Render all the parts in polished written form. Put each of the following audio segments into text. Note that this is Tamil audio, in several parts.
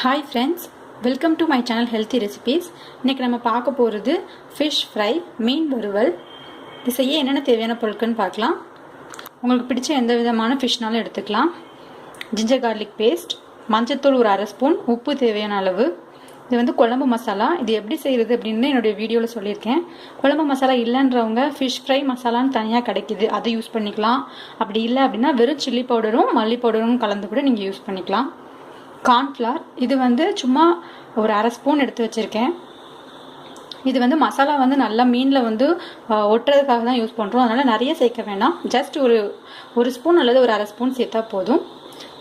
Hi friends, welcome to my channel Healthy Recipes. இன்னைக்கு நம்ம பார்க்க போகிறது fish fry மீன் வறுவல். இது செய்ய என்னென்ன தேவையான பொருட்கள்னு பார்க்கலாம். உங்களுக்கு பிடிச்ச எந்த விதமான ஃபிஷ்னாலும் எடுத்துக்கலாம். ஜிஞ்சர் கார்லிக் பேஸ்ட், மஞ்சத்தூள் ஒரு அரை ஸ்பூன், உப்பு தேவையான அளவு. இது வந்து குழம்பு மசாலா. இது எப்படி செய்கிறது அப்படின்னு என்னுடைய வீடியோவில் சொல்லியிருக்கேன். குழம்பு மசாலா இல்லைன்றவங்க ஃபிஷ் ஃப்ரை மசாலான்னு தனியாக கிடைக்கிது, அதை யூஸ் பண்ணிக்கலாம். அப்படி இல்லை அப்படின்னா வெறும் சில்லி பவுடரும் மல்லி பவுடரும் கலந்து கூட நீங்கள் யூஸ் பண்ணிக்கலாம். கார்ன்ஃப்ளவர், இது வந்து சும்மா ஒரு அரை ஸ்பூன் எடுத்து வச்சுருக்கேன். இது வந்து மசாலா வந்து நல்லா மீனில் வந்து ஒட்டுறதுக்காக தான் யூஸ் பண்ணுறோம். அதனால் நிறைய சேர்க்க வேண்டாம். ஜஸ்ட் ஒரு ஸ்பூன் அல்லது ஒரு அரை ஸ்பூன் சேர்த்தா போதும்.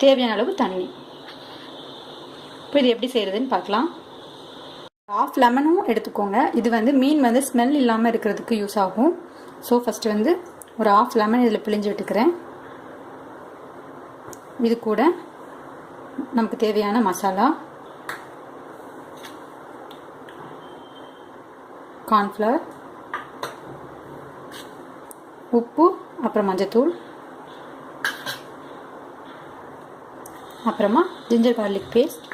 தேவையான அளவு தண்ணி. இப்போ இது எப்படி செய்கிறதுன்னு பார்க்கலாம். ஹாஃப் லெமனும் எடுத்துக்கோங்க. இது வந்து மீன் வந்து ஸ்மெல் இல்லாமல் இருக்கிறதுக்கு யூஸ் ஆகும். ஸோ ஃபஸ்ட்டு வந்து ஒரு ஹாஃப் லெமன் இதில் பிழிஞ்சு விட்டுக்கிறேன். இது கூட நமக்கு தேவையான மசாலா, கார்ன்ஃப்ளவர், உப்பு, அப்புறம் மஞ்சத்தூள், அப்புறமா ஜிஞ்சர் கார்லிக் பேஸ்ட்.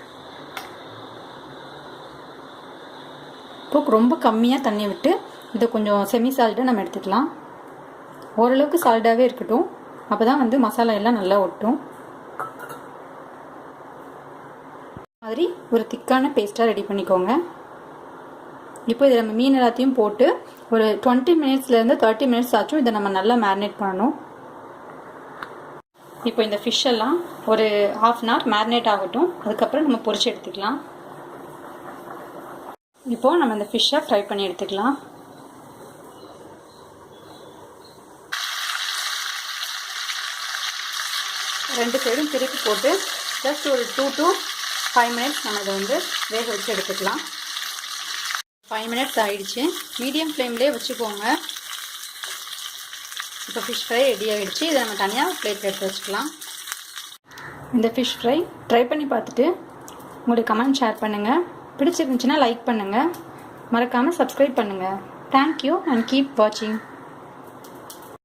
இப்போ ரொம்ப கம்மியாக தண்ணி விட்டு இதை கொஞ்சம் செமி சால்ட்டாக நம்ம எடுத்துக்கலாம். ஓரளவுக்கு சால்ட்டாகவே இருக்கட்டும், அப்போ தான் வந்து மசாலா எல்லாம் நல்லா ஒட்டும். மாதிரி ஒரு திக்கான பேஸ்ட்டாக ரெடி பண்ணிக்கோங்க. இப்போ இதை நம்ம மீன் எல்லாத்தையும் போட்டு ஒரு 20 மினிட்ஸ்லேருந்து 30 மினிட்ஸ் ஆச்சும் இதை நம்ம நல்லா மேரினேட் பண்ணணும். இப்போ இந்த ஃபிஷ் எல்லாம் ஒரு ½ அன் ஹவர் மேரினேட் ஆகட்டும். அதுக்கப்புறம் நம்ம பொரிச்சு எடுத்துக்கலாம். இப்போது நம்ம இந்த ஃபிஷ்ஷை ஃப்ரை பண்ணி எடுத்துக்கலாம். ரெண்டு சைடும் திருப்பி போட்டு ஜஸ்ட் ஒரு 2 to 5 மினிட்ஸ் நம்ம இதை வந்து வேக வச்சு எடுத்துக்கலாம். 5 மினிட்ஸ் ஆகிடுச்சு. மீடியம் ஃப்ளேம்லேயே வச்சுக்கோங்க. இப்போ ஃபிஷ் ஃப்ரை ரெடி ஆகிடுச்சு. இதை நம்ம தனியாக பிளேட்டில் எடுத்து வச்சுக்கலாம். இந்த ஃபிஷ் ஃப்ரை ட்ரை பண்ணி பார்த்துட்டு உங்களுடைய கமெண்ட் ஷேர் பண்ணுங்கள். பிடிச்சிருந்துச்சுன்னா லைக் பண்ணுங்கள். மறக்காமல் சப்ஸ்கிரைப் பண்ணுங்கள். தேங்க்யூ அண்ட் கீப் வாட்சிங்.